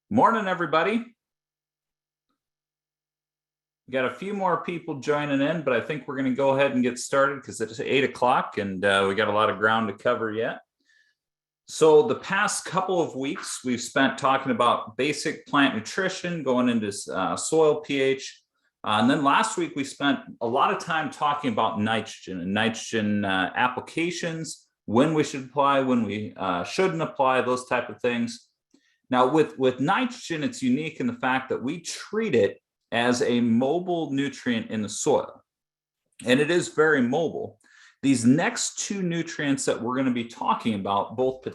Morning, everybody. We got a few more people joining in, but I think we're going to go ahead and get started because it's 8 o'clock and we got a lot of ground to cover yet. So the past couple of weeks, we've spent talking about basic plant nutrition, going into soil pH. And then last week, we spent a lot of time talking about nitrogen and nitrogen applications, when we should apply, when we shouldn't apply, those type of things. Now, with nitrogen, it's unique in the fact that we treat it as a mobile nutrient in the soil, and it is very mobile. These next two nutrients that we're going to be talking about, both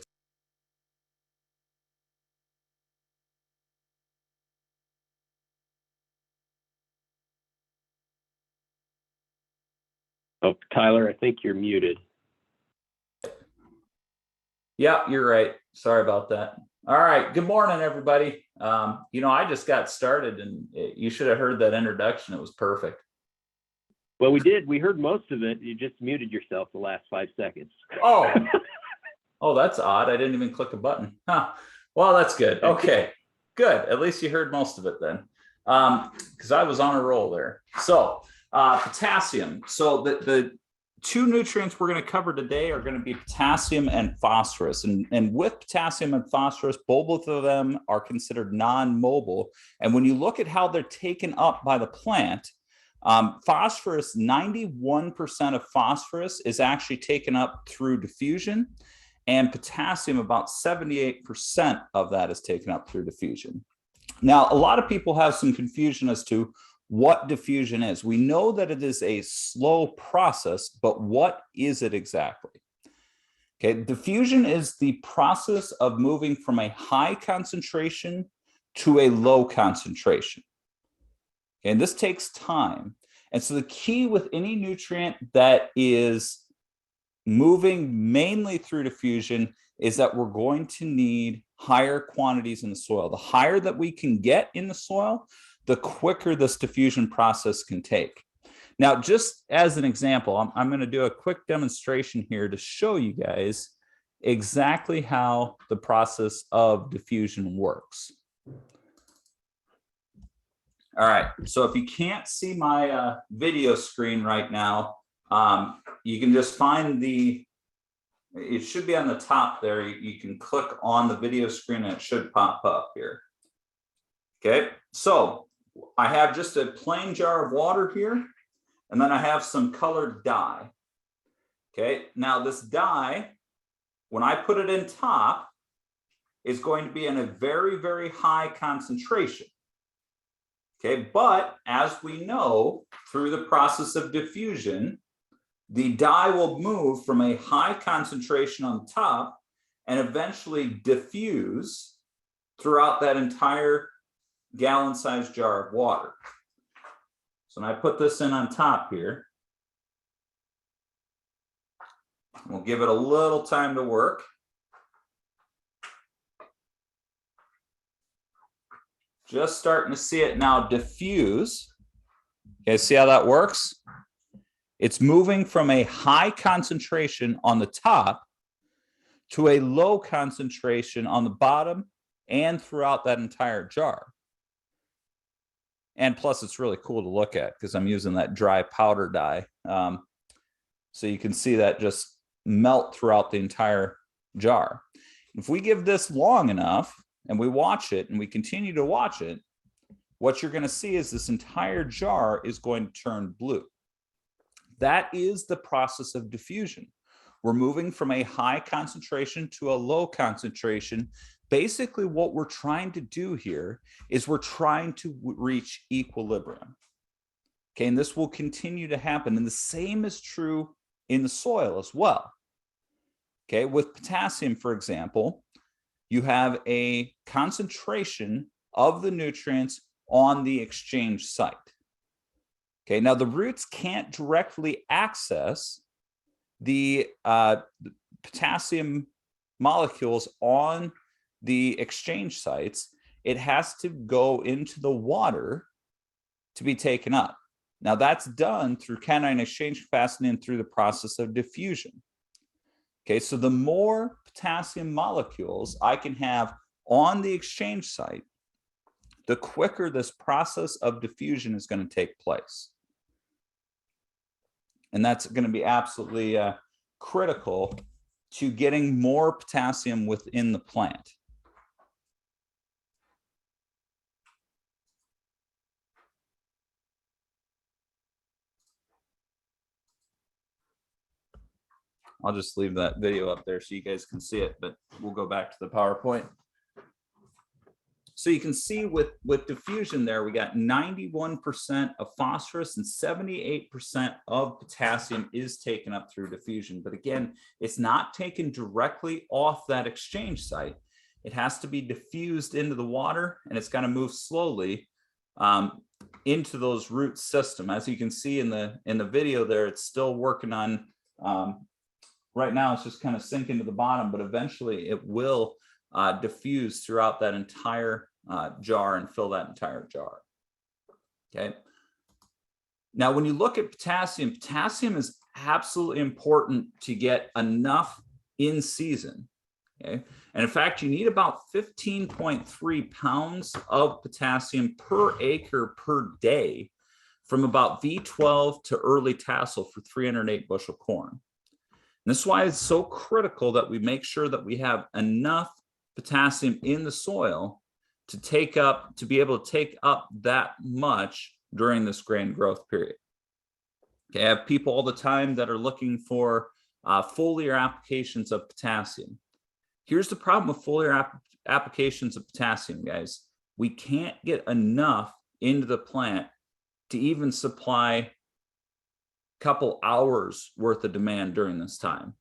Oh, Tyler, I think you're muted. Yeah, you're right. Sorry about that. All right. Good morning, everybody. I just got started and you should have heard that introduction. It was perfect. Well, we did. We heard most of it. You just muted yourself the last 5 seconds. Oh, that's odd. I didn't even click a button. Huh. Well, that's good. Okay, good. At least you heard most of it then, because I was on a roll there. So potassium. So the two nutrients we're going to cover today are going to be potassium and phosphorus. And with potassium and phosphorus, both of them are considered non-mobile. And when you look at how they're taken up by the plant, phosphorus, 91% of phosphorus is actually taken up through diffusion, and potassium, about 78% of that is taken up through diffusion. Now, a lot of people have some confusion as to what diffusion is. We know that it is a slow process, but what is it exactly? Okay, diffusion is the process of moving from a high concentration to a low concentration. Okay, and this takes time. And so the key with any nutrient that is moving mainly through diffusion is that we're going to need higher quantities in the soil. The higher that we can get in the soil, the quicker this diffusion process can take. Now, just as an example, I'm going to do a quick demonstration here to show you guys exactly how the process of diffusion works. All right, so if you can't see my video screen right now, you can just find it should be on the top there. You can click on the video screen and it should pop up here. Okay, so I have just a plain jar of water here, and then I have some colored dye. Okay, now this dye, when I put it in top, is going to be in a very, very high concentration. Okay, but as we know, through the process of diffusion, the dye will move from a high concentration on top and eventually diffuse throughout that entire gallon-sized jar of water. So when I put this in on top here, we'll give it a little time to work. Just starting to see it now diffuse. Okay, see how that works? It's moving from a high concentration on the top to a low concentration on the bottom and throughout that entire jar. And plus, it's really cool to look at because I'm using that dry powder dye. So you can see that just melt throughout the entire jar. If we give this long enough and we watch it and we continue to watch it, what you're going to see is this entire jar is going to turn blue. That is the process of diffusion. We're moving from a high concentration to a low concentration. Basically, what we're trying to do here is we're trying to reach equilibrium. Okay, and this will continue to happen. And the same is true in the soil as well. Okay, with potassium, for example, you have a concentration of the nutrients on the exchange site. Okay, now the roots can't directly access the potassium molecules on the exchange sites. It has to go into the water to be taken up. Now that's done through cation exchange capacity and through the process of diffusion. Okay, so the more potassium molecules I can have on the exchange site, the quicker this process of diffusion is going to take place. And that's going to be absolutely critical to getting more potassium within the plant. I'll just leave that video up there so you guys can see it, but we'll go back to the PowerPoint. So you can see with diffusion there, we got 91% of phosphorus and 78% of potassium is taken up through diffusion. But again, it's not taken directly off that exchange site. It has to be diffused into the water, and it's got to move slowly into those root system. As you can see in the video there, it's still working on, right now it's just kind of sinking to the bottom, but eventually it will diffuse throughout that entire jar and fill that entire jar. Okay. Now, when you look at potassium, potassium is absolutely important to get enough in season. Okay. And in fact, you need about 15.3 pounds of potassium per acre per day from about V12 to early tassel for 308 bushel corn. And this is why it's so critical that we make sure that we have enough potassium in the soil to be able to take up that much during this grain growth period. Okay, I have people all the time that are looking for foliar applications of potassium. Here's the problem with foliar applications of potassium, guys. We can't get enough into the plant to even supply a couple hours worth of demand during this time.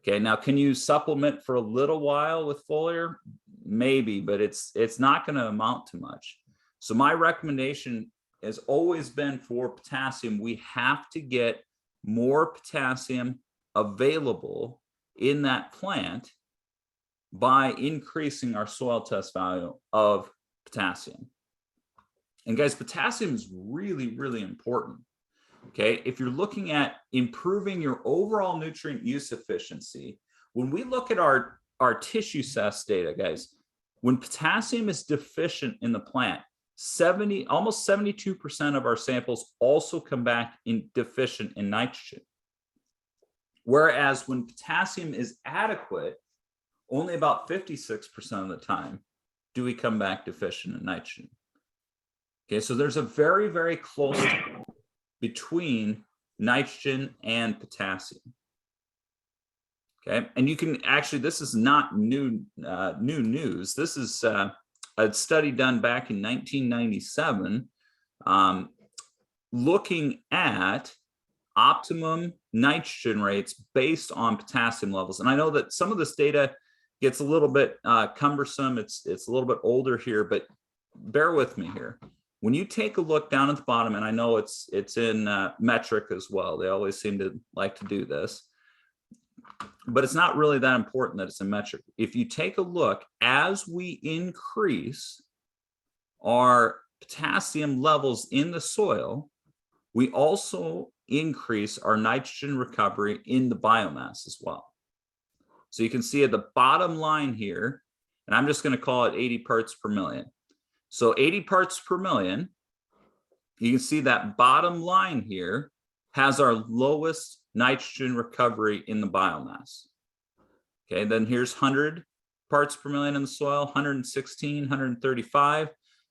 Okay, now can you supplement for a little while with foliar? Maybe, but it's not going to amount to much. So my recommendation has always been for potassium, we have to get more potassium available in that plant by increasing our soil test value of potassium. And guys, potassium is really, really important. Okay, if you're looking at improving your overall nutrient use efficiency, when we look at our tissue test data, guys, when potassium is deficient in the plant, almost 72% of our samples also come back deficient in nitrogen. Whereas when potassium is adequate, only about 56% of the time do we come back deficient in nitrogen. Okay, so there's a very, very close between nitrogen and potassium. Okay, and you can actually, this is not new news. This is a study done back in 1997 looking at optimum nitrogen rates based on potassium levels. And I know that some of this data gets a little bit cumbersome. It's a little bit older here, but bear with me here. When you take a look down at the bottom, and I know it's in metric as well. They always seem to like to do this, but it's not really that important that it's a metric. If you take a look, as we increase our potassium levels in the soil, we also increase our nitrogen recovery in the biomass as well. So you can see at the bottom line here, and I'm just going to call it 80 parts per million. So 80 parts per million, you can see that bottom line here has our lowest nitrogen recovery in the biomass. Okay, then here's 100 parts per million in the soil, 116, 135,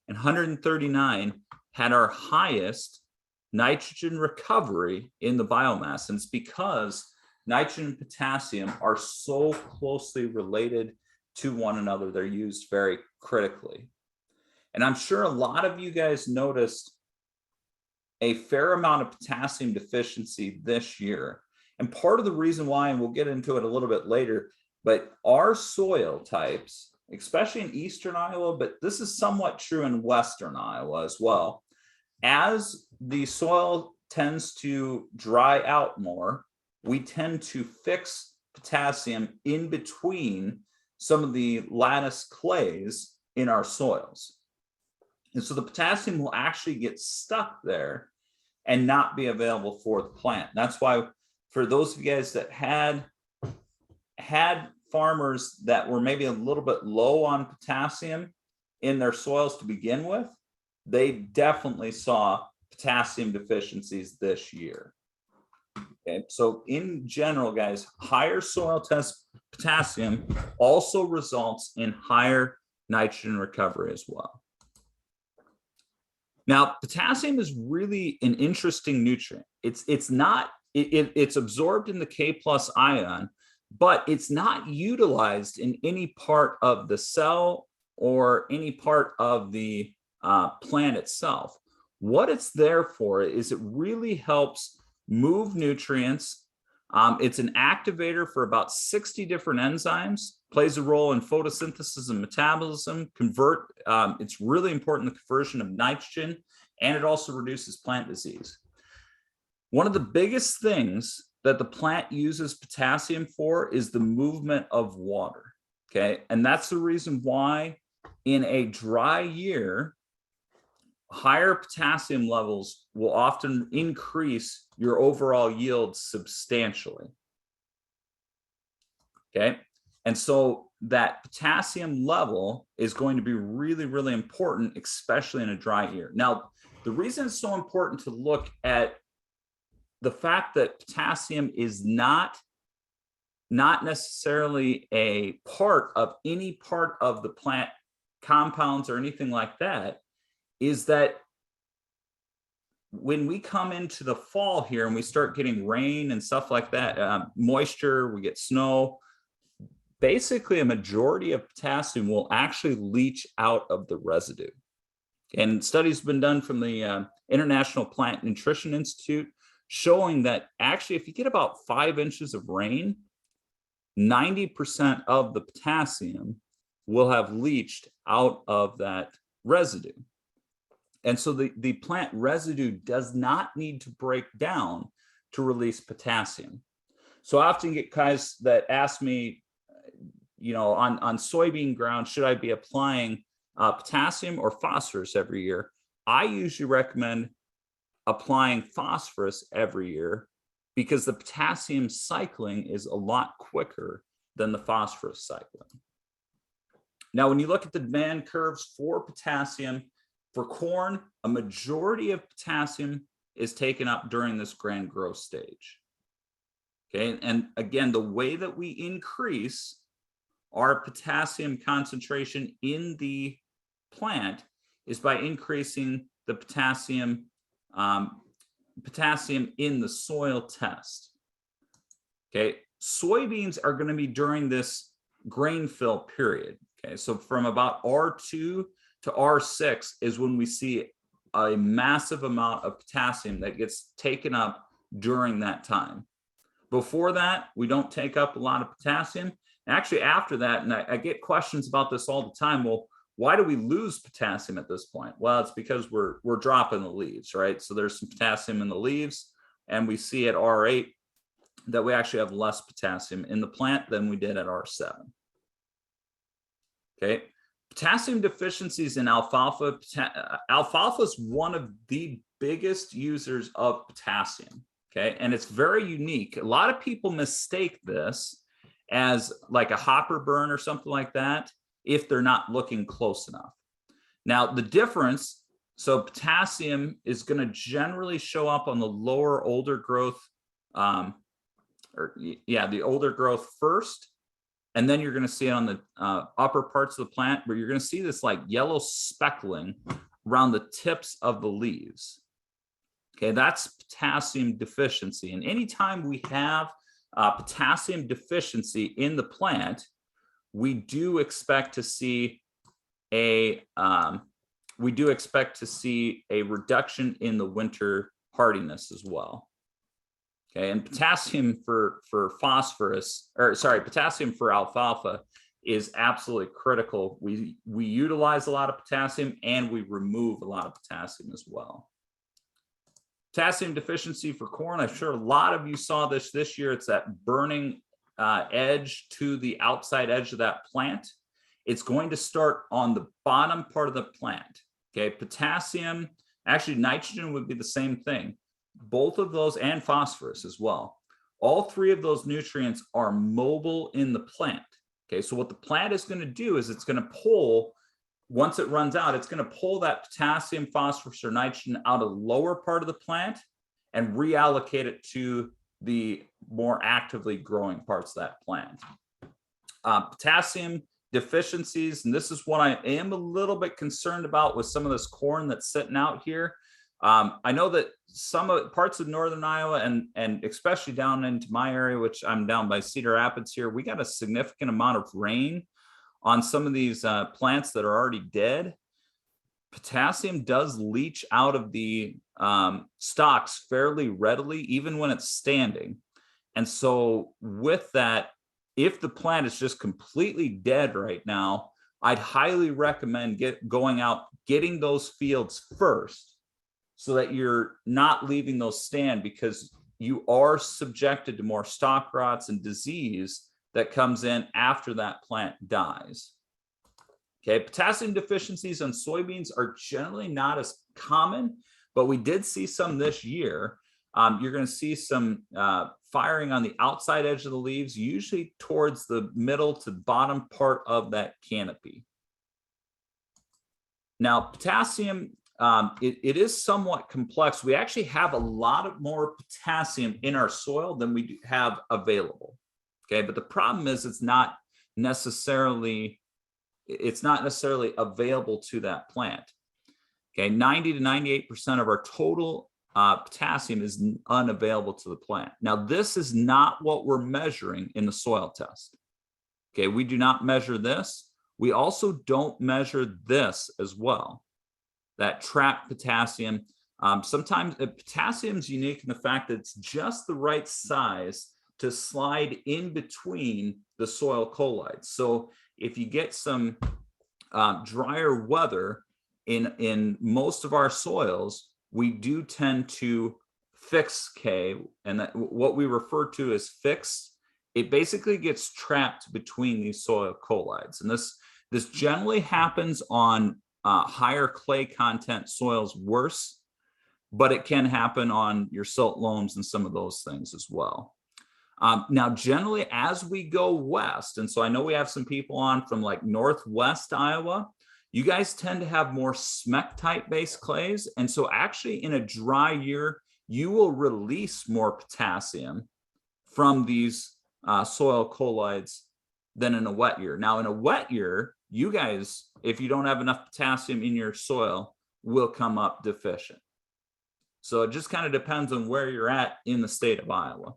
and 139 had our highest nitrogen recovery in the biomass. And it's because nitrogen and potassium are so closely related to one another. They're used very critically. And I'm sure a lot of you guys noticed a fair amount of potassium deficiency this year. And part of the reason why, and we'll get into it a little bit later, but our soil types, especially in eastern Iowa, but this is somewhat true in western Iowa as well, as the soil tends to dry out more, we tend to fix potassium in between some of the lattice clays in our soils. And so the potassium will actually get stuck there and not be available for the plant. That's why for those of you guys that had farmers that were maybe a little bit low on potassium, in their soils to begin with, they definitely saw potassium deficiencies this year. Okay, so in general, guys, higher soil test potassium also results in higher nitrogen recovery as well. Now, potassium is really an interesting nutrient. It's absorbed in the K plus ion, but it's not utilized in any part of the cell or any part of the plant itself. What it's there for is it really helps move nutrients. It's an activator for about 60 different enzymes, plays a role in photosynthesis and metabolism, it's really important in the conversion of nitrogen, and it also reduces plant disease. One of the biggest things that the plant uses potassium for is the movement of water, okay? And that's the reason why in a dry year, higher potassium levels will often increase your overall yield substantially. Okay, and so that potassium level is going to be really, really important, especially in a dry year. Now, the reason it's so important to look at the fact that potassium is not necessarily a part of any part of the plant compounds or anything like that is that when we come into the fall here and we start getting rain and stuff like that, moisture, we get snow, basically a majority of potassium will actually leach out of the residue. And studies have been done from the International Plant Nutrition Institute showing that actually if you get about 5 inches of rain, 90% of the potassium will have leached out of that residue. And so the plant residue does not need to break down to release potassium. So I often get guys that ask me, on soybean ground, should I be applying potassium or phosphorus every year? I usually recommend applying phosphorus every year because the potassium cycling is a lot quicker than the phosphorus cycling. Now, when you look at the demand curves for potassium, for corn, a majority of potassium is taken up during this grand growth stage. Okay, and again, the way that we increase our potassium concentration in the plant is by increasing the potassium in the soil test. Okay, soybeans are going to be during this grain fill period. Okay, so from about R2 to R6 is when we see a massive amount of potassium that gets taken up during that time. Before that, we don't take up a lot of potassium. Actually, after that, and I get questions about this all the time. Well, why do we lose potassium at this point? Well, it's because we're dropping the leaves, right? So there's some potassium in the leaves, and we see at R8 that we actually have less potassium in the plant than we did at R7. Okay. Potassium deficiencies in alfalfa. Alfalfa is one of the biggest users of potassium. Okay, and it's very unique. A lot of people mistake this as like a hopper burn or something like that if they're not looking close enough. Now, the difference, so potassium is going to generally show up on the lower older growth, the older growth first. And then you're going to see it on the upper parts of the plant where you're going to see this like yellow speckling around the tips of the leaves. Okay, that's potassium deficiency. And anytime we have potassium deficiency in the plant, we do expect to see a reduction in the winter hardiness as well. Okay, and potassium for potassium for alfalfa is absolutely critical. We utilize a lot of potassium and we remove a lot of potassium as well. Potassium deficiency for corn, I'm sure a lot of you saw this year. It's that burning edge to the outside edge of that plant. It's going to start on the bottom part of the plant. Okay, potassium, actually nitrogen would be the same thing. Both of those, and phosphorus as well. All three of those nutrients are mobile in the plant. Okay, so what the plant is going to do is it's going to pull once it runs out, it's going to pull that potassium, phosphorus, or nitrogen out of the lower part of the plant and reallocate it to the more actively growing parts of that plant. Potassium deficiencies, and this is what I am a little bit concerned about with some of this corn that's sitting out here. I know that some parts of northern Iowa and especially down into my area, which I'm down by Cedar Rapids here, we got a significant amount of rain on some of these plants that are already dead. Potassium does leach out of the stalks fairly readily, even when it's standing. And so with that, if the plant is just completely dead right now, I'd highly recommend going out, getting those fields first, so that you're not leaving those stand, because you are subjected to more stalk rots and disease that comes in after that plant dies. Okay, potassium deficiencies on soybeans are generally not as common, but we did see some this year. You're going to see some firing on the outside edge of the leaves, usually towards the middle to bottom part of that canopy. Now, potassium, it is somewhat complex. We actually have a lot more potassium in our soil than we have available. Okay, but the problem is it's not necessarily available to that plant. Okay, 90 to 98% of our total potassium is unavailable to the plant. Now, this is not what we're measuring in the soil test. Okay, we do not measure this. We also don't measure this as well, that trapped potassium. Sometimes potassium is unique in the fact that it's just the right size to slide in between the soil colloids. So if you get some drier weather in most of our soils, we do tend to fix K, and that what we refer to as fixed, it basically gets trapped between these soil colloids. And this generally happens on higher clay content soils worse, but it can happen on your silt loams and some of those things as well. Now, generally, as we go west, and so I know we have some people on from like northwest Iowa, you guys tend to have more smectite based clays. And so actually in a dry year, you will release more potassium from these soil colloids than in a wet year. Now, in a wet year, you guys, if you don't have enough potassium in your soil, will come up deficient. So it just kind of depends on where you're at in the state of Iowa.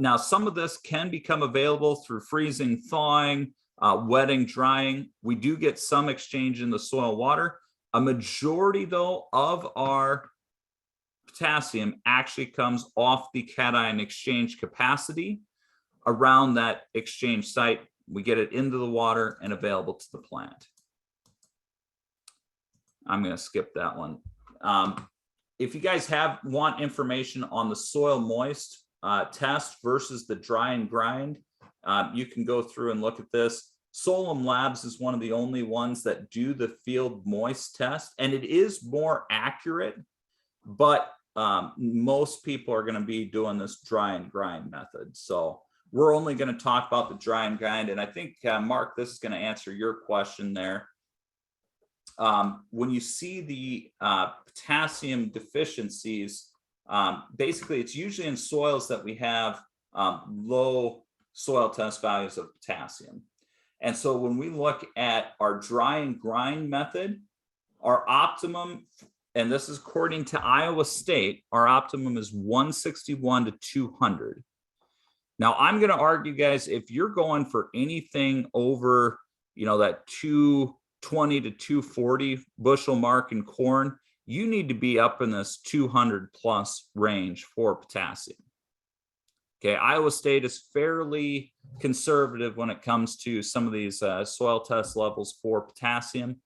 Now, some of this can become available through freezing, thawing, wetting, drying. We do get some exchange in the soil water. A majority, though, of our potassium actually comes off the cation exchange capacity around that exchange site. We get it into the water and available to the plant. I'm going to skip that one. If you guys want information on the soil moist test versus the dry and grind, you can go through and look at this. Solum Labs is one of the only ones that do the field moist test, and it is more accurate, but most people are going to be doing this dry and grind method. So we're only going to talk about the dry and grind. And I think, Mark, this is going to answer your question there. When you see the potassium deficiencies, basically it's usually in soils that we have low soil test values of potassium. And so when we look at our dry and grind method, our optimum, and this is according to Iowa State, our optimum is 161 to 200. Now, I'm going to argue, guys, if you're going for anything over, that 220 to 240 bushel mark in corn, you need to be up in this 200 plus range for potassium. Okay, Iowa State is fairly conservative when it comes to some of these soil test levels for potassium.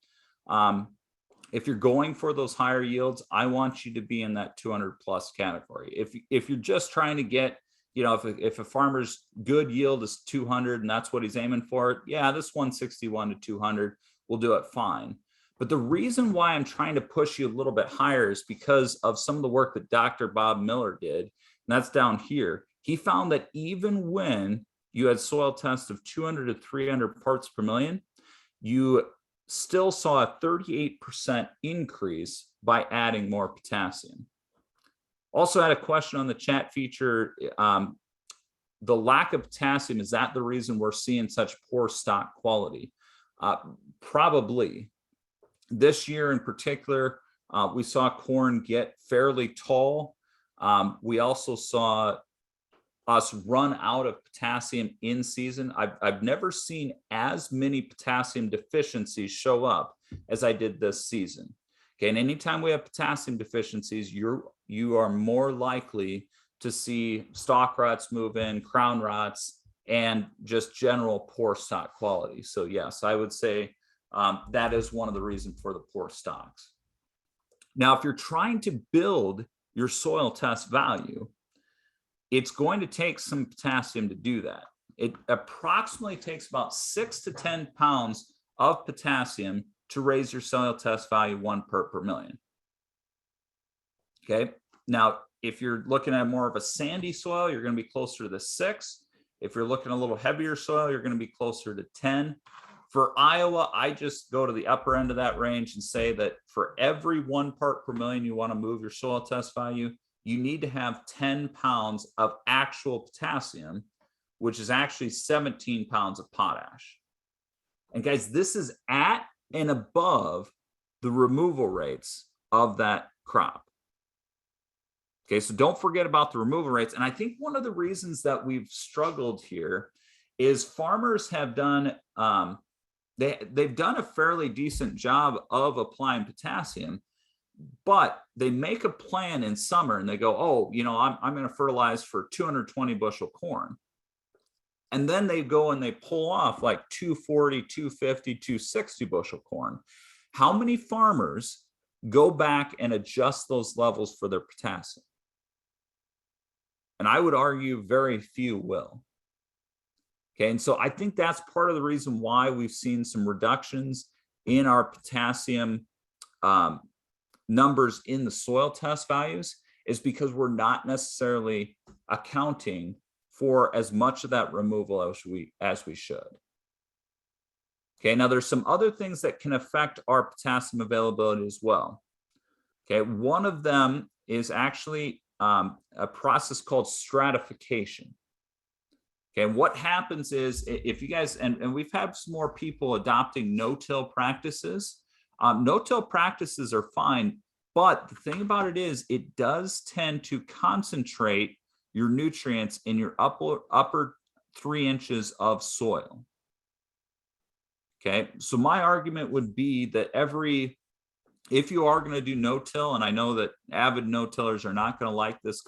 If you're going for those higher yields, I want you to be in that 200 plus category. If you're just trying to get, if a farmer's good yield is 200 and that's what he's aiming for, yeah, this 161 to 200 will do it fine. But the reason why I'm trying to push you a little bit higher is because of some of the work that Dr. Bob Miller did, and that's down here. He found that even when you had soil tests of 200 to 300 parts per million, you still saw a 38% increase by adding more potassium. Also had a question on the chat feature. The lack of potassium, is that the reason we're seeing such poor stock quality? Probably. This year in particular, we saw corn get fairly tall. We also saw us run out of potassium in season. I've never seen as many potassium deficiencies show up as I did this season. Okay, and anytime we have potassium deficiencies, you are more likely to see stalk rots move in, crown rots, and just general poor stock quality. So yes, I would say that is one of the reasons for the poor stocks. Now, if you're trying to build your soil test value, it's going to take some potassium to do that. It approximately takes about 6 to 10 pounds of potassium to raise your soil test value 1 part per million. Okay, now if you're looking at more of a sandy soil, you're going to be closer to the 6. If you're looking at a little heavier soil, you're going to be closer to 10. For Iowa, I just go to the upper end of that range and say that for every 1 part per million you want to move your soil test value, you need to have 10 pounds of actual potassium, which is actually 17 pounds of potash. And guys, this is at and above the removal rates of that crop. Okay, so don't forget about the removal rates. And I think one of the reasons that we've struggled here is farmers have done, they've done a fairly decent job of applying potassium, but they make a plan in summer and they go, oh, you know, I'm going to fertilize for 220 bushel corn. And then they go and they pull off like 240, 250, 260 bushel corn. How many farmers go back and adjust those levels for their potassium? And I would argue very few will. Okay, and so I think that's part of the reason why we've seen some reductions in our potassium numbers in the soil test values, is because we're not necessarily accounting for as much of that removal as we should. Okay, now there's some other things that can affect our potassium availability as well. Okay, one of them is actually a process called stratification. Okay, and what happens is, if you guys, and we've had some more people adopting no-till practices. No-till practices are fine, but the thing about it is it does tend to concentrate your nutrients in your upper 3 inches of soil. Okay, so my argument would be that if you are going to do no-till, and I know that avid no-tillers are not going to like this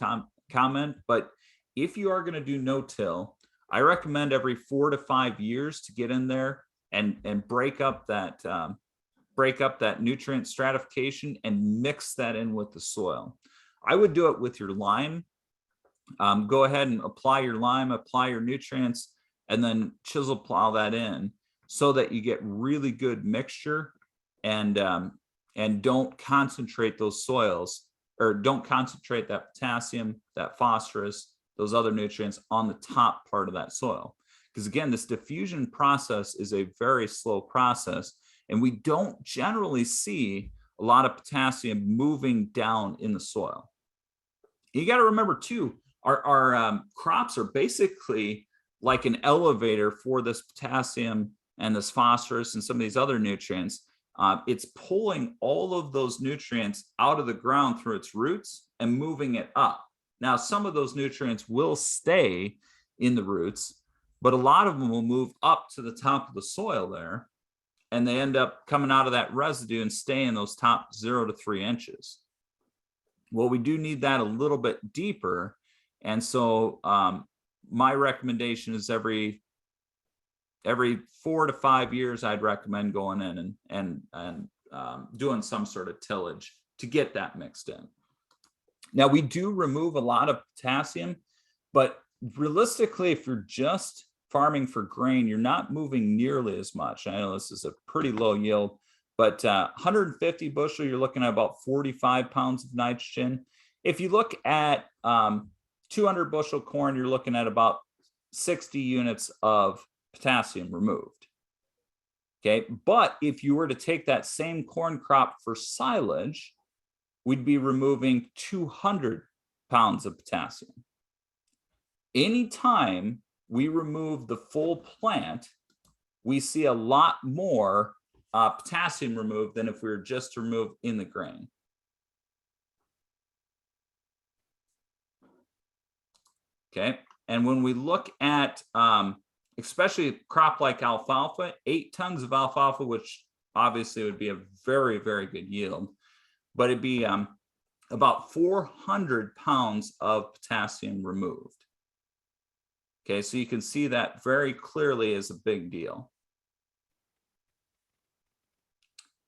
comment, but if you are going to do no-till, I recommend every 4 to 5 years to get in there and break up that nutrient stratification and mix that in with the soil. I would do it with your lime. Go ahead and apply your lime, apply your nutrients, and then chisel plow that in so that you get really good mixture and don't concentrate those soils, or don't concentrate that potassium, that phosphorus, those other nutrients on the top part of that soil. Because again, this diffusion process is a very slow process, and we don't generally see a lot of potassium moving down in the soil. You got to remember too, our crops are basically like an elevator for this potassium and this phosphorus and some of these other nutrients. It's pulling all of those nutrients out of the ground through its roots and moving it up. Now, some of those nutrients will stay in the roots, but a lot of them will move up to the top of the soil there, and they end up coming out of that residue and stay in those top 0 to 3 inches. Well, we do need that a little bit deeper. And so my recommendation is every 4 to 5 years, I'd recommend going in and doing some sort of tillage to get that mixed in. Now, we do remove a lot of potassium, but realistically, if you're just farming for grain, you're not moving nearly as much. I know this is a pretty low yield, but 150 bushel, you're looking at about 45 pounds of nitrogen. If you look at 200 bushel corn, you're looking at about 60 units of potassium removed. Okay, but if you were to take that same corn crop for silage, we'd be removing 200 pounds of potassium. Anytime we remove the full plant, we see a lot more potassium removed than if we were just to remove in the grain. Okay, and when we look at especially a crop like alfalfa, 8 tons of alfalfa, which obviously would be a very, very good yield, but it'd be about 400 pounds of potassium removed. Okay, so you can see that very clearly is a big deal.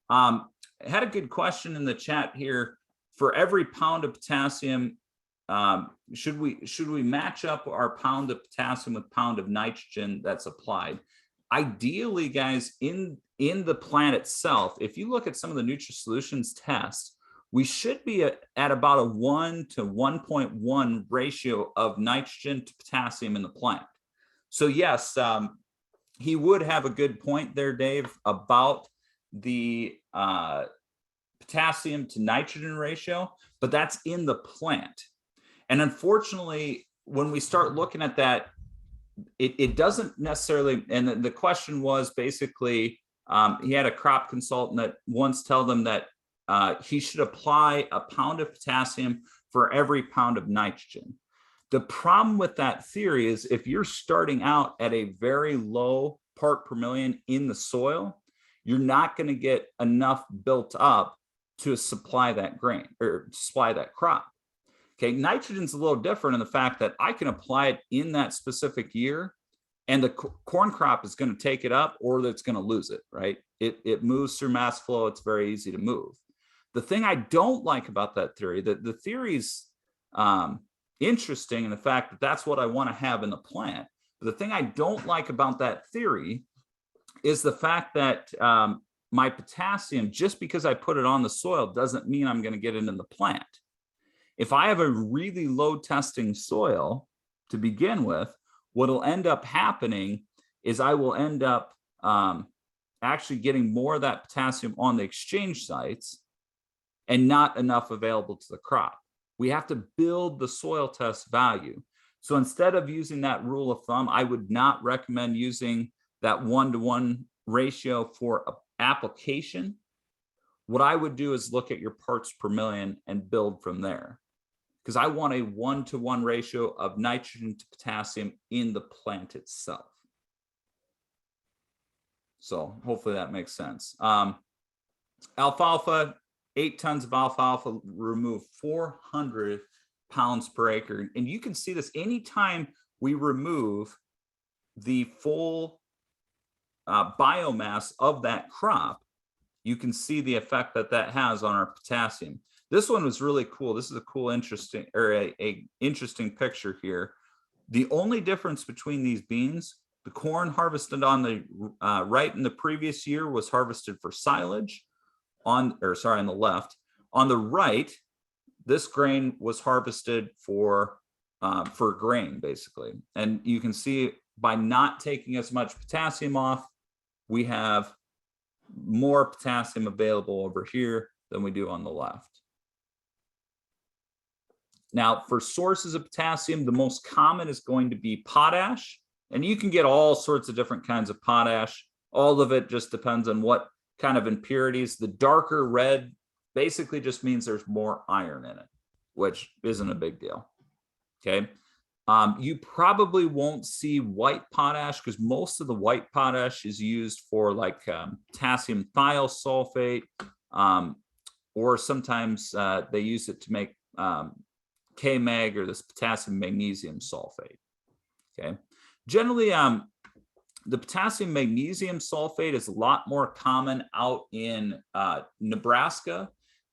I had a good question in the chat here. For every pound of potassium, should we match up our pound of potassium with pound of nitrogen that's applied? Ideally, guys, in the plant itself, if you look at some of the NutriSolutions tests, we should be at about a 1 to 1.1 ratio of nitrogen to potassium in the plant. So yes, he would have a good point there, Dave, about the potassium to nitrogen ratio, but that's in the plant. And unfortunately, when we start looking at that, it doesn't necessarily, and the question was basically, he had a crop consultant that once told them that he should apply a pound of potassium for every pound of nitrogen. The problem with that theory is if you're starting out at a very low part per million in the soil, you're not going to get enough built up to supply that grain or supply that crop. Okay, nitrogen's a little different in the fact that I can apply it in that specific year and the corn crop is going to take it up or it's going to lose it, right? It moves through mass flow. It's very easy to move. The thing I don't like about that theory, that the theory's interesting in the fact that that's what I want to have in the plant. But the thing I don't like about that theory is the fact that my potassium, just because I put it on the soil, doesn't mean I'm going to get it in the plant. If I have a really low testing soil to begin with, what'll end up happening is I will end up actually getting more of that potassium on the exchange sites and not enough available to the crop. We have to build the soil test value. So instead of using that rule of thumb, I would not recommend using that 1-to-1 ratio for application. What I would do is look at your parts per million and build from there, because I want a 1-to-1 ratio of nitrogen to potassium in the plant itself. So hopefully that makes sense. Alfalfa, 8 tons of alfalfa remove 400 pounds per acre. And you can see this anytime we remove the full biomass of that crop, you can see the effect that that has on our potassium. This one was really cool. This is a cool, interesting, or a interesting picture here. The only difference between these beans, the corn harvested on the right in the previous year was harvested for silage. On the left. On the right, this grain was harvested for grain, basically. And you can see by not taking as much potassium off, we have more potassium available over here than we do on the left. Now, for sources of potassium, the most common is going to be potash. And you can get all sorts of different kinds of potash. All of it just depends on what kind of impurities. The darker red basically just means there's more iron in it, which isn't a big deal. Okay. You probably won't see white potash because most of the white potash is used for like potassium thiosulfate, or sometimes they use it to make K-mag or this potassium magnesium sulfate. Okay. Generally, the potassium magnesium sulfate is a lot more common out in Nebraska,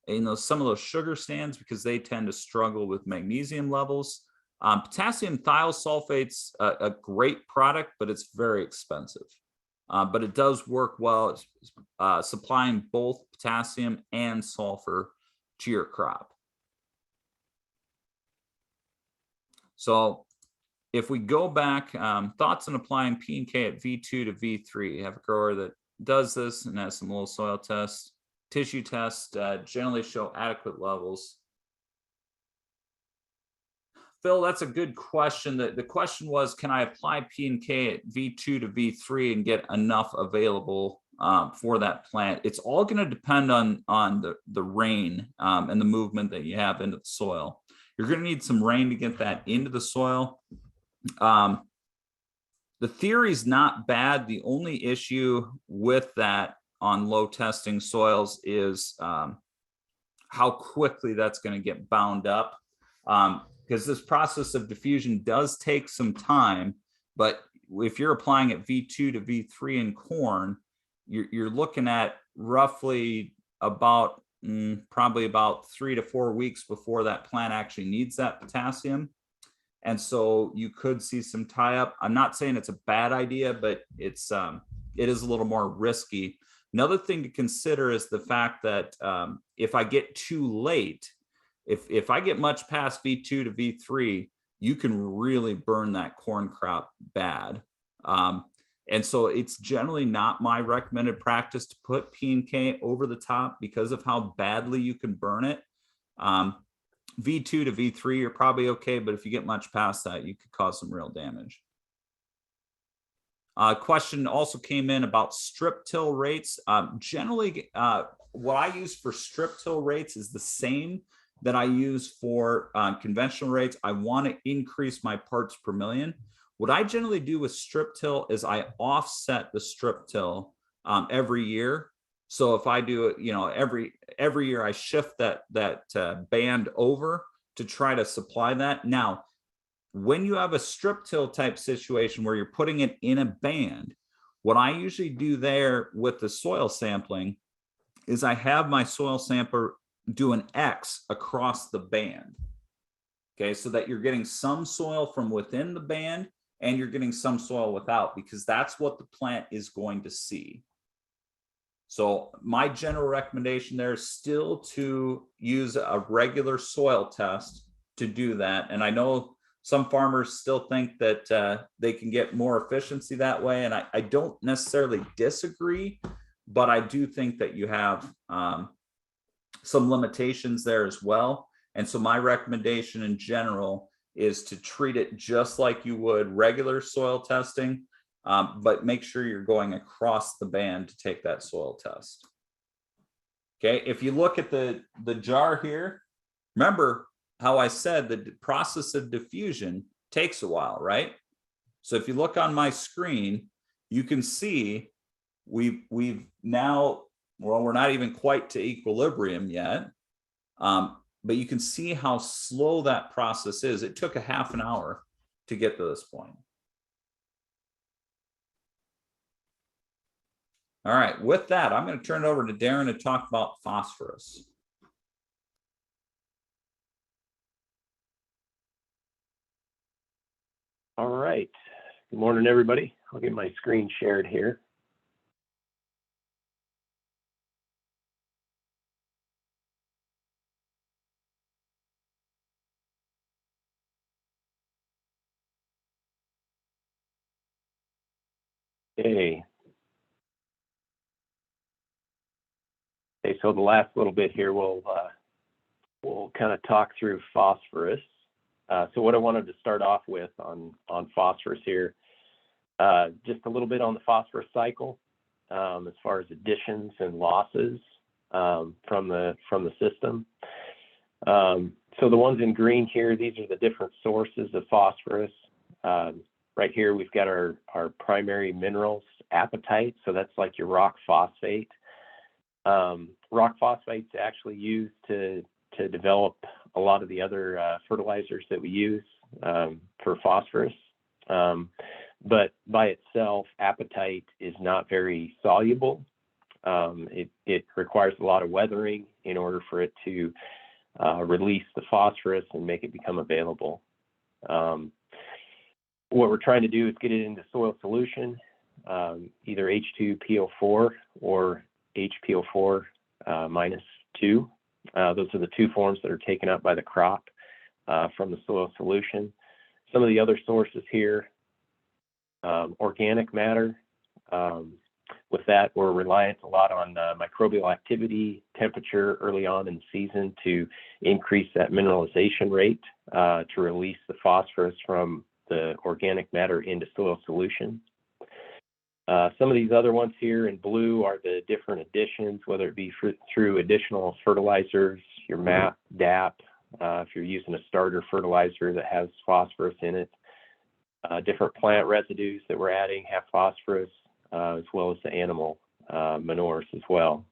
some of those sugar stands, because they tend to struggle with magnesium levels. Potassium thiosulfate's a great product, but it's very expensive. But it does work well, supplying both potassium and sulfur to your crop. So if we go back, thoughts on applying P and K at V2 to V3. You have a grower that does this and has some little soil tests. Tissue tests generally show adequate levels. Phil, that's a good question. The question was, can I apply P and K at V2 to V3 and get enough available for that plant? It's all going to depend on the rain and the movement that you have into the soil. You're going to need some rain to get that into the soil. The theory is not bad. The only issue with that on low testing soils is how quickly that's going to get bound up. Because this process of diffusion does take some time, but if you're applying at V2 to V3 in corn, you're looking at roughly about probably about 3 to 4 weeks before that plant actually needs that potassium. And so you could see some tie up. I'm not saying it's a bad idea, but it is a little more risky. Another thing to consider is the fact that if I get too late, if I get much past V2 to V3, you can really burn that corn crop bad. And so it's generally not my recommended practice to put P and K over the top because of how badly you can burn it. V2 to V3, you're probably okay, but if you get much past that, you could cause some real damage. Question also came in about strip till rates. Generally, what I use for strip till rates is the same that I use for conventional rates. I want to increase my parts per million. What I generally do with strip till is I offset the strip till every year. So if I do it, every year I shift that band over to try to supply that. Now, when you have a strip till type situation where you're putting it in a band, what I usually do there with the soil sampling is I have my soil sampler do an X across the band. Okay, so that you're getting some soil from within the band and you're getting some soil without, because that's what the plant is going to see. So my general recommendation there is still to use a regular soil test to do that. And I know some farmers still think that they can get more efficiency that way. And I don't necessarily disagree, but I do think that you have some limitations there as well. And so my recommendation in general is to treat it just like you would regular soil testing, but make sure you're going across the band to take that soil test. Okay, if you look at the jar here, remember how I said the process of diffusion takes a while, right? So if you look on my screen, you can see we've now, well, we're not even quite to equilibrium yet, but you can see how slow that process is. It took a half an hour to get to this point. All right, with that, I'm going to turn it over to Darren to talk about phosphorus. All right. Good morning, everybody. I'll get my screen shared here. Okay. Okay, so the last little bit here, we'll kind of talk through phosphorus. So what I wanted to start off with on phosphorus here, just a little bit on the phosphorus cycle, as far as additions and losses from the system. So the ones in green here, these are the different sources of phosphorus. Right here, we've got our primary minerals, apatite. So that's like your rock phosphate. Rock phosphate's actually used to develop a lot of the other fertilizers that we use for phosphorus. But by itself, apatite is not very soluble. It requires a lot of weathering in order for it to release the phosphorus and make it become available. What we're trying to do is get it into soil solution, either H2PO4 or HPO4 minus 2. Those are the two forms that are taken up by the crop from the soil solution. Some of the other sources here, organic matter. With that, we're reliant a lot on microbial activity, temperature early on in the season to increase that mineralization rate to release the phosphorus from the organic matter into soil solution. Some of these other ones here in blue are the different additions, whether it be through additional fertilizers, your MAP, DAP, if you're using a starter fertilizer that has phosphorus in it. Different plant residues that we're adding have phosphorus, as well as the animal manures as well.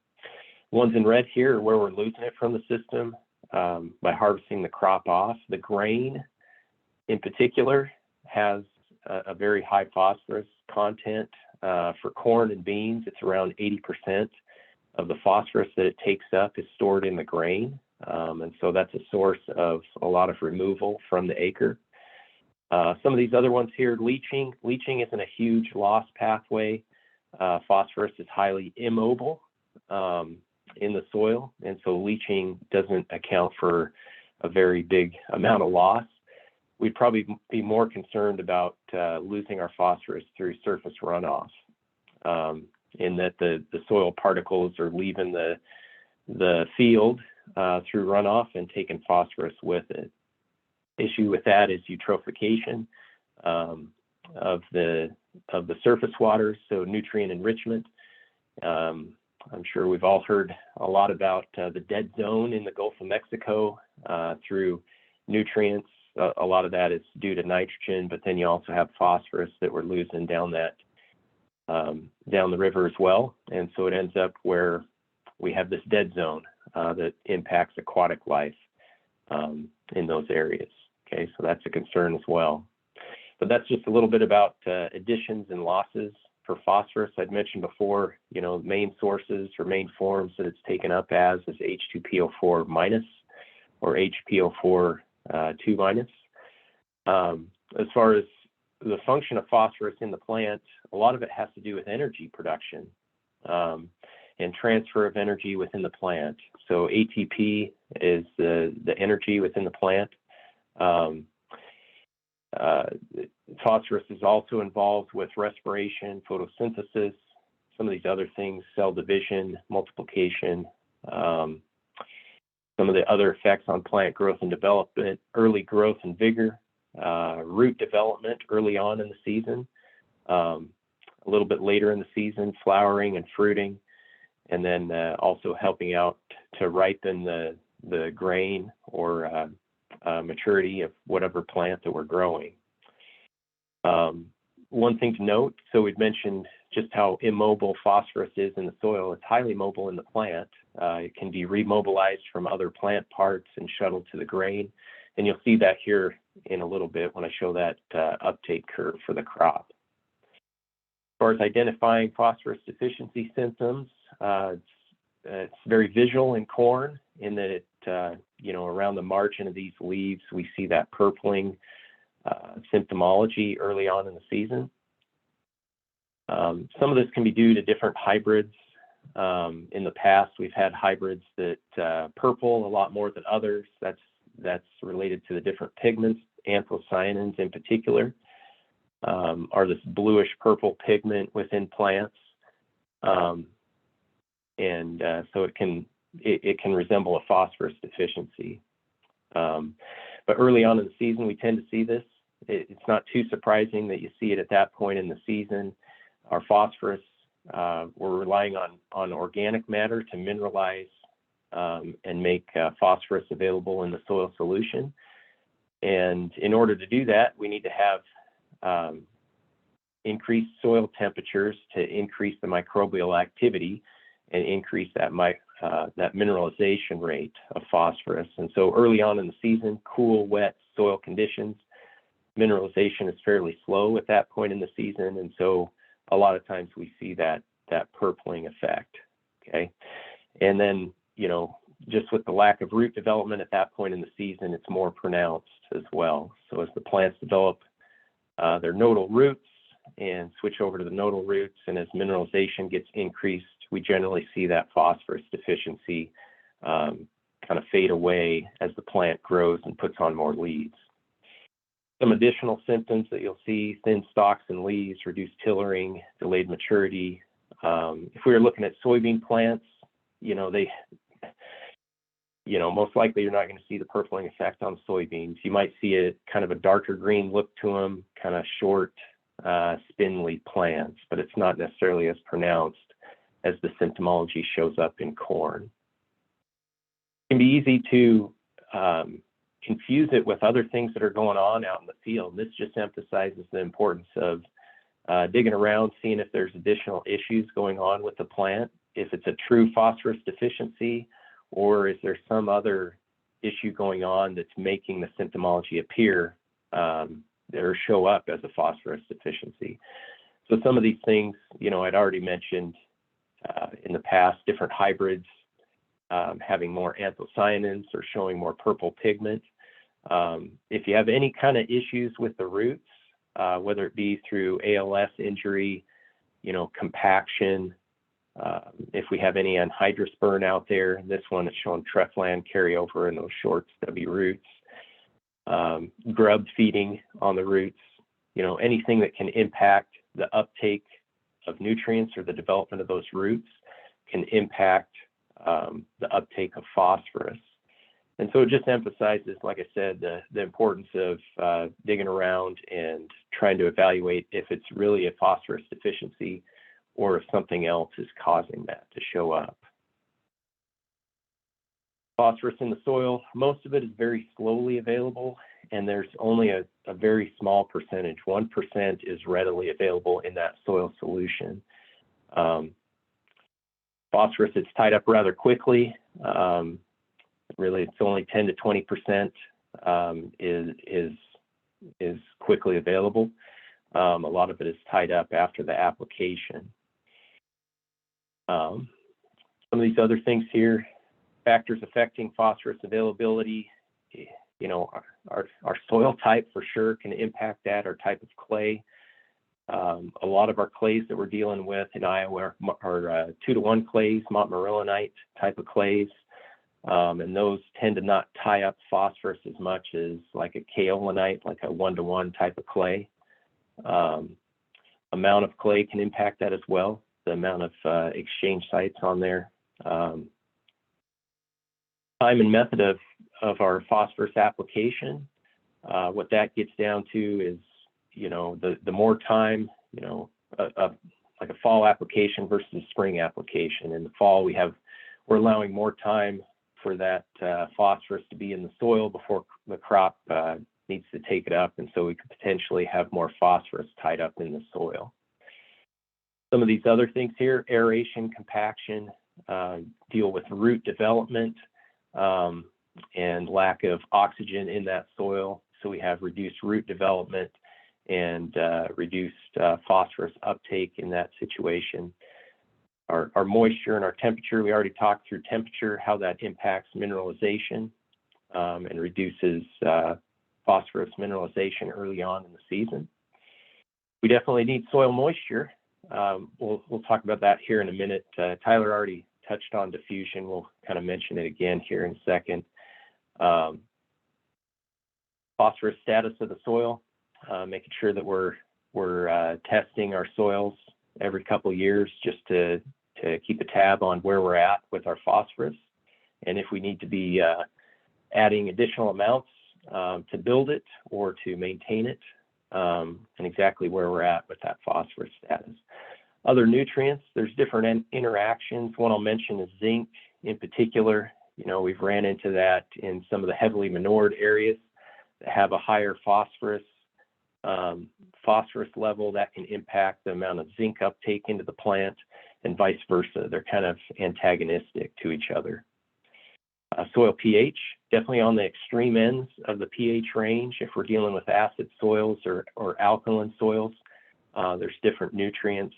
Ones in red here are where we're losing it from the system by harvesting the crop off. The grain in particular has a very high phosphorus content. For corn and beans, it's around 80% of the phosphorus that it takes up is stored in the grain. And so that's a source of a lot of removal from the acre. Some of these other ones here, leaching. Leaching isn't a huge loss pathway. Phosphorus is highly immobile in the soil, and so leaching doesn't account for a very big amount of loss. We'd probably be more concerned about losing our phosphorus through surface runoff, in that the soil particles are leaving the field through runoff and taking phosphorus with it. Issue with that is eutrophication of the surface waters, so nutrient enrichment. I'm sure we've all heard a lot about the dead zone in the Gulf of Mexico through nutrients. A lot of that is due to nitrogen, but then you also have phosphorus that we're losing down the river as well. And so it ends up where we have this dead zone that impacts aquatic life in those areas. Okay, so that's a concern as well. But that's just a little bit about additions and losses for phosphorus. I'd mentioned before, main sources or main forms that it's taken up as is H2PO4 minus or HPO4 2 minus. As far as the function of phosphorus in the plant, a lot of it has to do with energy production and transfer of energy within the plant. So ATP is the energy within the plant. Phosphorus is also involved with respiration, photosynthesis, some of these other things, cell division, multiplication, some of the other effects on plant growth and development, early growth and vigor, root development early on in the season, a little bit later in the season, flowering and fruiting, and then also helping out to ripen the grain or maturity of whatever plant that we're growing. One thing to note, so we've mentioned just how immobile phosphorus is in the soil. It's highly mobile in the plant. It can be remobilized from other plant parts and shuttled to the grain. And you'll see that here in a little bit when I show that uptake curve for the crop. As far as identifying phosphorus deficiency symptoms, it's very visual in corn in that it, around the margin of these leaves, we see that purpling symptomology early on in the season. Some of this can be due to different hybrids. In the past, we've had hybrids that purple a lot more than others. That's related to the different pigments. Anthocyanins in particular are this bluish purple pigment within plants. So it can resemble a phosphorus deficiency. But early on in the season, we tend to see this. It's not too surprising that you see it at that point in the season. Our phosphorus, we're relying on organic matter to mineralize and make phosphorus available in the soil solution. And in order to do that, we need to have increased soil temperatures to increase the microbial activity and increase that mineralization rate of phosphorus. And so early on in the season, cool, wet soil conditions, mineralization is fairly slow at that point in the season. And so a lot of times we see that purpling effect, okay? And then, just with the lack of root development at that point in the season, it's more pronounced as well. So as the plants develop their nodal roots and switch over to the nodal roots, and as mineralization gets increased, we generally see that phosphorus deficiency kind of fade away as the plant grows and puts on more leaves. Some additional symptoms that you'll see: thin stalks and leaves, reduced tillering, delayed maturity, If we were looking at soybean plants, most likely you're not going to see the purpling effect on soybeans. You might see a kind of a darker green look to them, kind of short, spindly plants, but it's not necessarily as pronounced as the symptomology shows up in corn. It can be easy to confuse it with other things that are going on out in the field. This just emphasizes the importance of digging around, seeing if there's additional issues going on with the plant, if it's a true phosphorus deficiency, or is there some other issue going on that's making the symptomology appear or show up as a phosphorus deficiency. So some of these things, I'd already mentioned in the past, different hybrids having more anthocyanins or showing more purple pigment. If you have any kind of issues with the roots, whether it be through ALS injury, compaction, if we have any anhydrous burn out there, this one is showing Treflan carryover in those short, stubby roots, grub feeding on the roots, anything that can impact the uptake of nutrients or the development of those roots can impact the uptake of phosphorus. And so it just emphasizes, like I said, the importance of digging around and trying to evaluate if it's really a phosphorus deficiency or if something else is causing that to show up. Phosphorus in the soil, most of it is very slowly available, and there's only a very small percentage, 1% is readily available in that soil solution. Phosphorus is tied up rather quickly. Really, it's only 10 to 20% is quickly available. A lot of it is tied up after the application. Some of these other things here, factors affecting phosphorus availability, our soil type for sure can impact that, our type of clay. A lot of our clays that we're dealing with in Iowa are 2-to-1 clays, montmorillonite type of clays. And those tend to not tie up phosphorus as much as like a kaolinite, like a 1-to-1 type of clay. Amount of clay can impact that as well, the amount of exchange sites on there. Time and method of our phosphorus application, what that gets down to is, the more time, like a fall application versus a spring application. In the fall, we're allowing more time for that phosphorus to be in the soil before the crop needs to take it up, and so we could potentially have more phosphorus tied up in the soil. Some of these other things here, aeration, compaction, deal with root development and lack of oxygen in that soil, so we have reduced root development and reduced phosphorus uptake in that situation. Our moisture and our temperature, we already talked through temperature, how that impacts mineralization and reduces phosphorus mineralization early on in the season. We definitely need soil moisture. We'll talk about that here in a minute. Tyler already touched on diffusion. We'll kind of mention it again here in a second. Phosphorus status of the soil, making sure that we're testing our soils every couple of years just to keep a tab on where we're at with our phosphorus, and if we need to be adding additional amounts to build it or to maintain it, and exactly where we're at with that phosphorus status. Other nutrients, there's different interactions. One I'll mention is zinc in particular. We've ran into that in some of the heavily manured areas that have a higher phosphorus level that can impact the amount of zinc uptake into the plant, and vice versa. They're kind of antagonistic to each other. Soil pH, definitely on the extreme ends of the pH range. If we're dealing with acid soils or alkaline soils, there's different nutrients,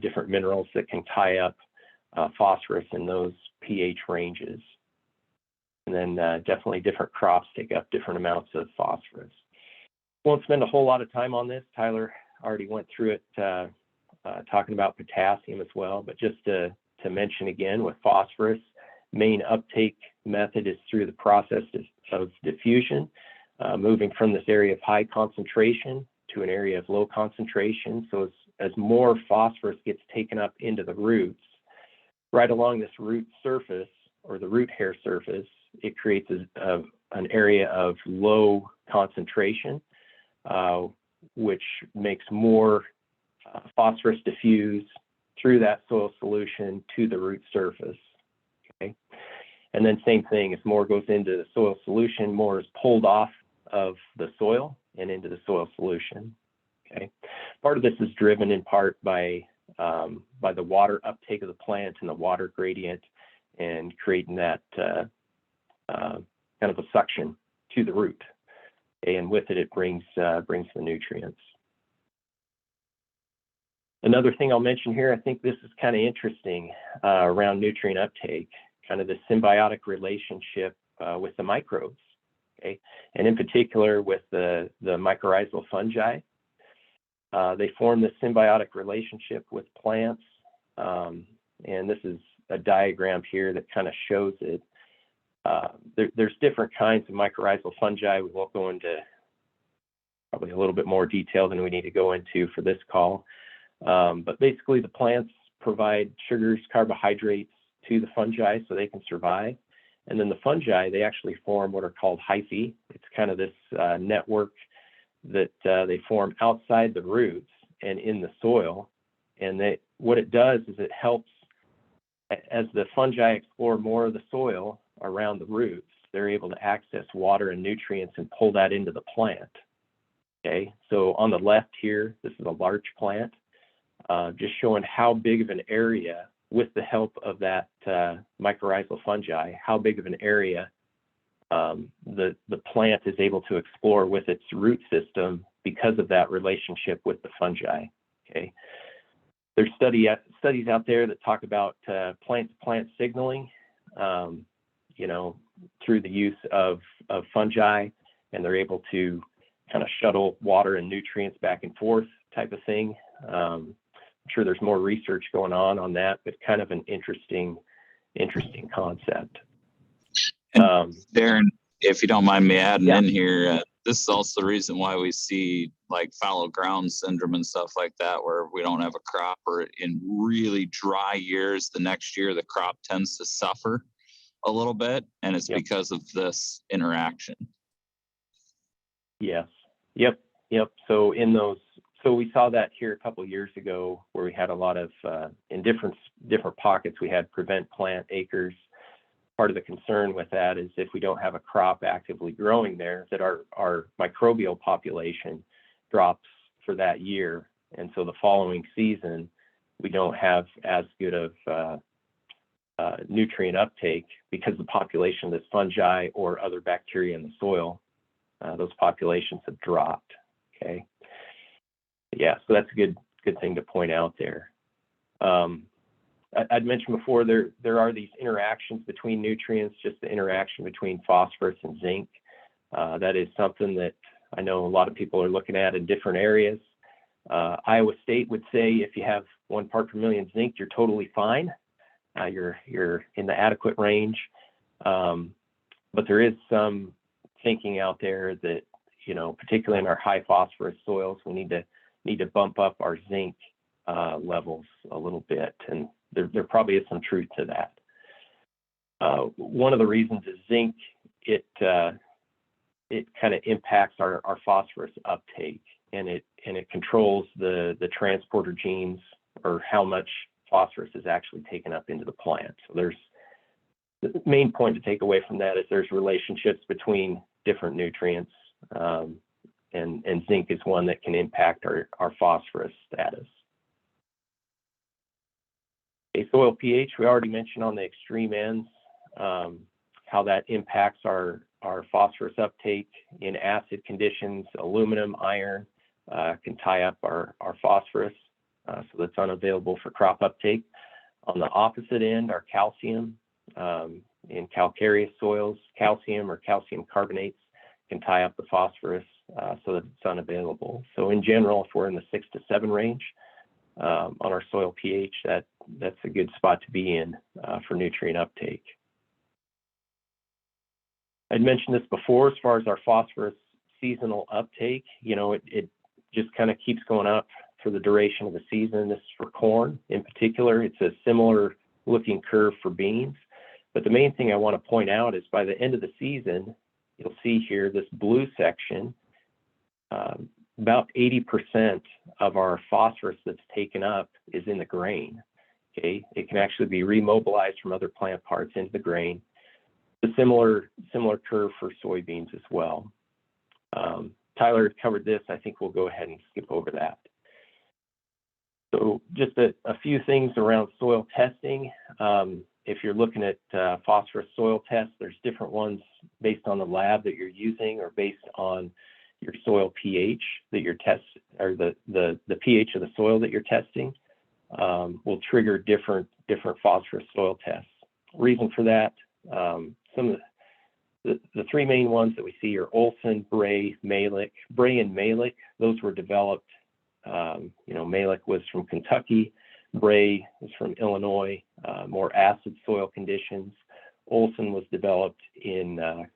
different minerals that can tie up phosphorus in those pH ranges. And then definitely different crops take up different amounts of phosphorus. Won't spend a whole lot of time on this. Tyler already went through it talking about potassium as well, but just to mention again with phosphorus, main uptake method is through the process of diffusion, moving from this area of high concentration to an area of low concentration. So as more phosphorus gets taken up into the roots, right along this root surface or the root hair surface, it creates an area of low concentration, which makes more phosphorus diffuse through that soil solution to the root surface. Okay, and then same thing, if more goes into the soil solution, more is pulled off of the soil and into the soil solution. Okay, part of this is driven in part by the water uptake of the plant and the water gradient, and creating that kind of a suction to the root. Okay, and with it, it brings the nutrients. Another thing I'll mention here, I think this is kind of interesting around nutrient uptake, kind of the symbiotic relationship with the microbes, okay, and in particular with the mycorrhizal fungi. They form this symbiotic relationship with plants, and this is a diagram here that kind of shows it. There's different kinds of mycorrhizal fungi. We won't go into probably a little bit more detail than we need to go into for this call. But basically the plants provide sugars, carbohydrates to the fungi so they can survive. And then the fungi, they actually form what are called hyphae. It's kind of this network that they form outside the roots and in the soil. And what it does is it helps, as the fungi explore more of the soil around the roots, they're able to access water and nutrients and pull that into the plant. Okay, so on the left here, this is a large plant, just showing how big of an area, with the help of that mycorrhizal fungi, how big of an area the plant is able to explore with its root system because of that relationship with the fungi. Okay, there's studies out there that talk about plant-to-plant signaling, you know, through the use of fungi, and they're able to kind of shuttle water and nutrients back and forth type of thing. I'm sure there's more research going on that, but kind of an interesting concept. Darren, if you don't mind me adding Yeah. in here, this is also the reason why we see like fallow ground syndrome and stuff like that, where we don't have a crop, or in really dry years, the next year the crop tends to suffer a little bit, and it's because of this interaction. Yes. Yep. So we saw that here a couple of years ago, where we had a lot of in different pockets, we had prevent plant acres. Part of the concern with that is if we don't have a crop actively growing there, that our microbial population drops for that year. And so the following season, we don't have as good of nutrient uptake because the population of this fungi or other bacteria in the soil, those populations have dropped. Okay. Yeah, so that's a good thing to point out there. I'd mentioned before, there are these interactions between nutrients, just the interaction between phosphorus and zinc. That is something that I know a lot of people are looking at in different areas. Iowa State would say if you have 1 part per million zinc, you're totally fine. You're in the adequate range. But there is some thinking out there that, you know, particularly in our high phosphorus soils, we need to bump up our zinc levels a little bit, and there probably is some truth to that. One of the reasons is zinc, it kind of impacts our phosphorus uptake, and it controls the transporter genes, or how much phosphorus is actually taken up into the plant. So there's the main point to take away from that is there's relationships between different nutrients, and zinc is one that can impact our phosphorus status. Okay, soil pH, we already mentioned on the extreme ends, how that impacts our phosphorus uptake. In acid conditions, aluminum, iron can tie up our phosphorus, so that's unavailable for crop uptake. On the opposite end, our calcium, in calcareous soils, calcium or calcium carbonates can tie up the phosphorus, so that it's unavailable. So in general, if we're in the 6 to 7 range on our soil pH, that's a good spot to be in for nutrient uptake. I'd mentioned this before, as far as our phosphorus seasonal uptake, you know, it just kind of keeps going up for the duration of the season. This is for corn in particular. It's a similar looking curve for beans. But the main thing I want to point out is by the end of the season, you'll see here this blue section, about 80% of our phosphorus that's taken up is in the grain. Okay, it can actually be remobilized from other plant parts into the grain. A similar curve for soybeans as well. Tyler covered this. I think we'll go ahead and skip over that. So just a few things around soil testing. If you're looking at phosphorus soil tests, there's different ones based on the lab that you're using or based on your soil pH that you're testing, or the pH of the soil that you're testing will trigger different phosphorus soil tests. Reason for that, some of the three main ones that we see are Olsen, Bray, Malick. Bray and Malick, those were developed, Malick was from Kentucky, Bray is from Illinois, more acid soil conditions. Olsen was developed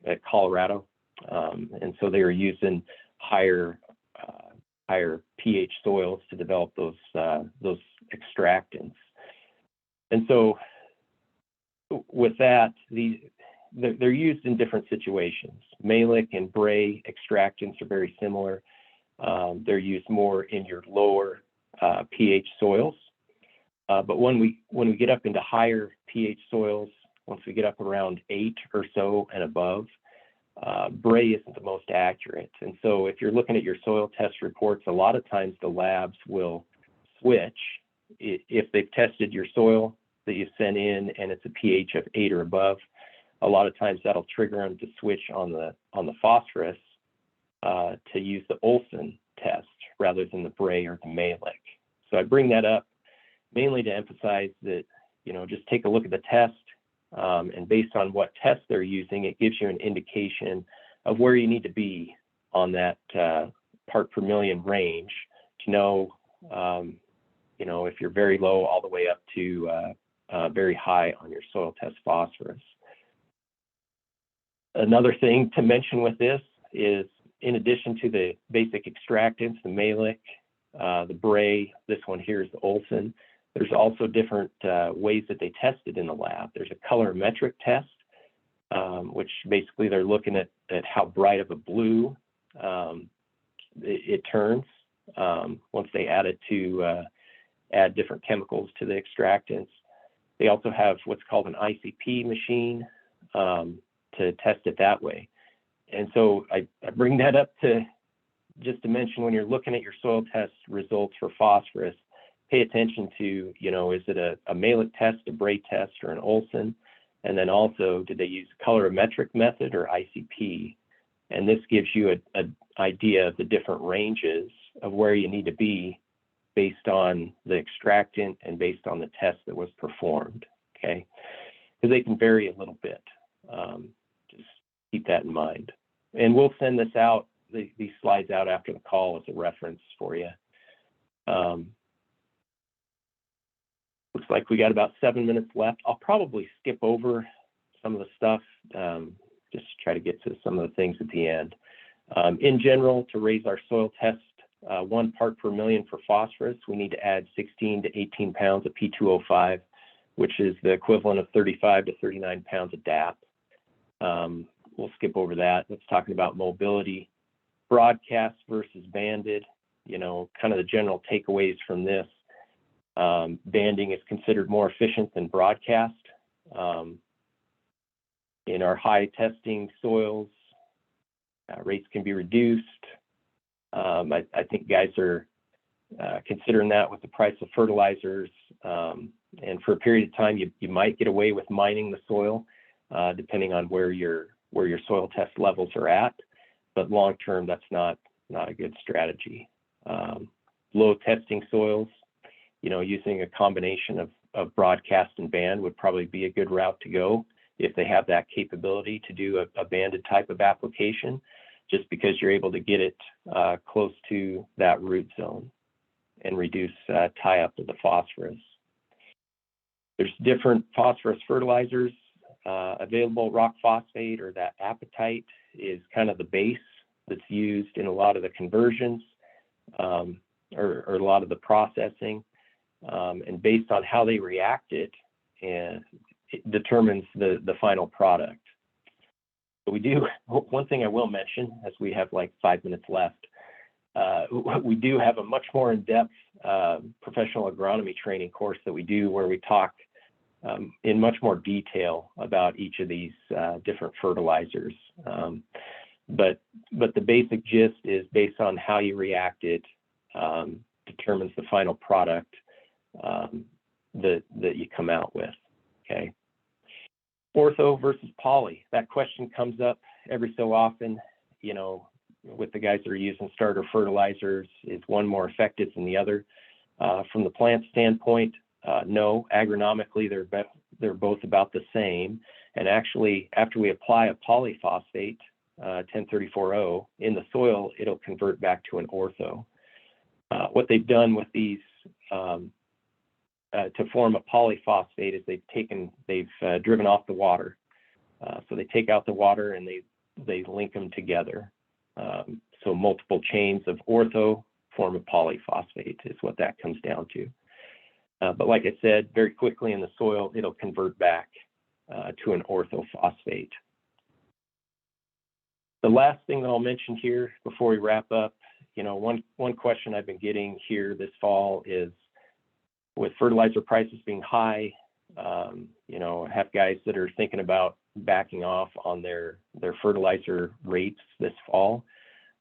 at Colorado, and so they were using higher pH soils to develop those extractants. And so with that, they're used in different situations. Malick and Bray extractants are very similar. They're used more in your lower pH soils. But when we get up into higher pH soils, once we get up around 8 or so and above, Bray isn't the most accurate. And so if you're looking at your soil test reports, a lot of times the labs will switch. If they've tested your soil that you sent in and it's a pH of 8 or above, a lot of times that'll trigger them to switch on the phosphorus to use the Olsen test rather than the Bray or the Malick. So I bring that up mainly to emphasize that, just take a look at the test, and based on what test they're using, it gives you an indication of where you need to be on that part per million range to know, if you're very low all the way up to very high on your soil test phosphorus. Another thing to mention with this is, in addition to the basic extractants, the Malick, the Bray, this one here is the Olsen, there's also different ways that they test it in the lab. There's a colorimetric test, which basically they're looking at how bright of a blue it turns once they add different chemicals to the extractants. They also have what's called an ICP machine to test it that way. And so I bring that up just to mention, when you're looking at your soil test results for phosphorus, pay attention to, is it a Malick test, a Bray test, or an Olsen? And then also, did they use colorimetric method or ICP? And this gives you an idea of the different ranges of where you need to be based on the extractant and based on the test that was performed, okay? Because they can vary a little bit. Just keep that in mind. And we'll send this out, these slides out after the call as a reference for you. Looks like we got about 7 minutes left. I'll probably skip over some of the stuff, just to try to get to some of the things at the end. In general, to raise our soil test 1 part per million for phosphorus, we need to add 16 to 18 pounds of P2O5, which is the equivalent of 35 to 39 pounds of DAP. We'll skip over that. That's talking about mobility. Broadcast versus banded, kind of the general takeaways from this. Banding is considered more efficient than broadcast. In our high testing soils, rates can be reduced. I think guys are considering that with the price of fertilizers. And for a period of time, you might get away with mining the soil, depending on where your soil test levels are at. But long term, that's not a good strategy. Low testing soils, using a combination of broadcast and band would probably be a good route to go if they have that capability to do a banded type of application, just because you're able to get it close to that root zone and reduce tie-up of the phosphorus. There's different phosphorus fertilizers available. Rock phosphate, or that apatite, is kind of the base that's used in a lot of the conversions. or a lot of the processing, and based on how they react it, and it determines the final product. So we do, one thing I will mention, as we have like 5 minutes left, we do have a much more in-depth professional agronomy training course that we do, where we talk in much more detail about each of these different fertilizers. But the basic gist is, based on how you react it, determines the final product that you come out with. Okay. Ortho versus poly. That question comes up every so often, you know, with the guys that are using starter fertilizers. Is one more effective than the other? From the plant standpoint, no. Agronomically, they're both about the same. And actually, after we apply a polyphosphate, 1034O, in the soil, it'll convert back to an ortho. What they've done with these to form a polyphosphate is they've driven off the water. So they take out the water and they link them together. So multiple chains of ortho form a polyphosphate is what that comes down to. But like I said, very quickly in the soil, it'll convert back to an orthophosphate. The last thing that I'll mention here before we wrap up, you know, one question I've been getting here this fall is, with fertilizer prices being high, you know, I have guys that are thinking about backing off on their fertilizer rates this fall.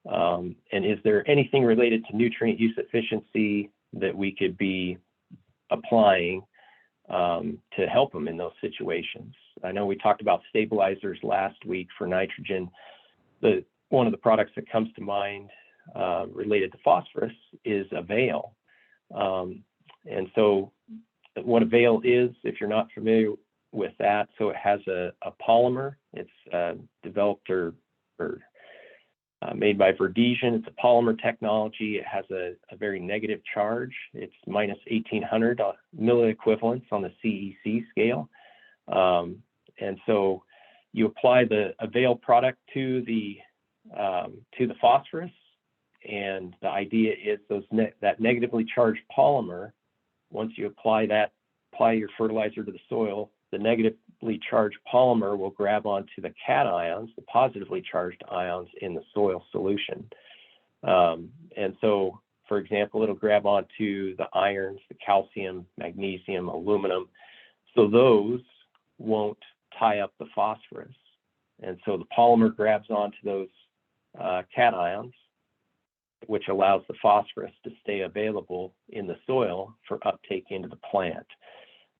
And is there anything related to nutrient use efficiency that we could be applying to help them in those situations? I know we talked about stabilizers last week for nitrogen. One of the products that comes to mind related to phosphorus is Avail. And so what Avail is, if you're not familiar with that, so it has a polymer. It's developed or made by Verdesian. It's a polymer technology. It has a very negative charge. It's minus 1800 milliequivalents on the CEC scale. And so you apply the Avail product to the phosphorus, and the idea is that negatively charged polymer, once you apply your fertilizer to the soil, the negatively charged polymer will grab onto the cations, the positively charged ions in the soil solution. And so, for example, it'll grab onto the irons, the calcium, magnesium, aluminum. So those won't tie up the phosphorus. And so the polymer grabs onto those cations, which allows the phosphorus to stay available in the soil for uptake into the plant.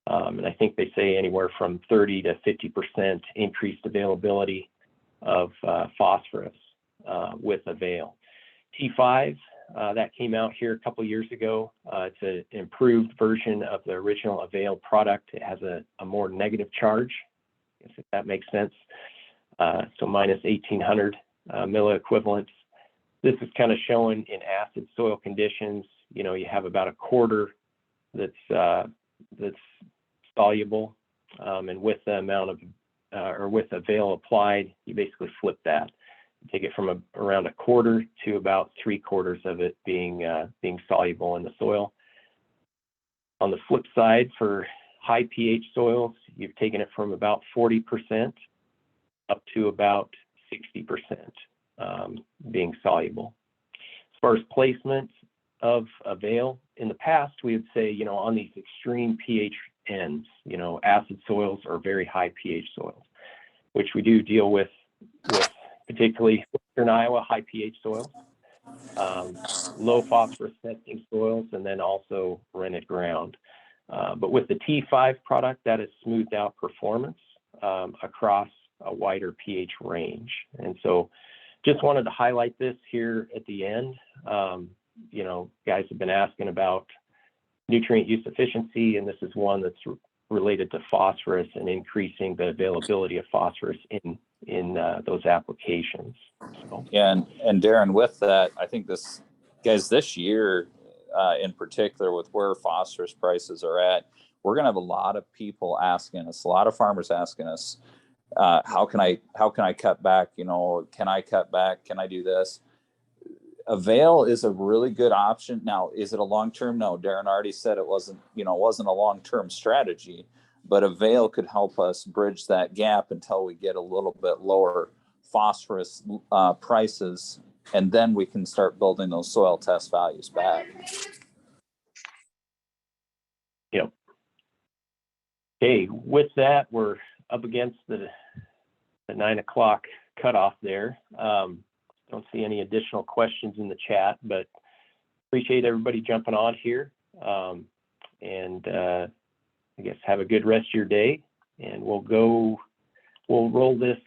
And I think they say anywhere from 30 to 50% increased availability of phosphorus with Avail. T5, that came out here a couple years ago. It's an improved version of the original Avail product. It has a more negative charge, if that makes sense. So minus 1800 milliequivalents. This is kind of showing in acid soil conditions, you know, you have about a quarter that's soluble, and with the amount of, or with Avail applied, you basically flip that. You take it from around a quarter to about 3/4 of it being soluble in the soil. On the flip side, for high pH soils, you've taken it from about 40% up to about 60%. Being soluble. As far as placement of Avail, in the past, we would say, you know, on these extreme pH ends, you know, acid soils or very high pH soils, which we do deal with particularly Western Iowa high pH soils, low phosphorus testing soils, and then also rennet ground. But with the T5 product, that has smoothed out performance across a wider pH range. And so just wanted to highlight this here at the end. You know, guys have been asking about nutrient use efficiency, and this is one that's related to phosphorus and increasing the availability of phosphorus in those applications. So. Yeah, and Darren, with that, I think this year in particular, with where phosphorus prices are at, we're going to have a lot of people asking us, a lot of farmers asking us, how can I cut back? You know, can I cut back? Can I do this? Avail is a really good option. Now, is it a long-term? No, Darren already said it wasn't a long-term strategy, but Avail could help us bridge that gap until we get a little bit lower phosphorus prices, and then we can start building those soil test values back. Yep. Okay, with that, we're up against the 9 o'clock cutoff there. Don't see any additional questions in the chat, but appreciate everybody jumping on here. And I guess have a good rest of your day, and we'll roll this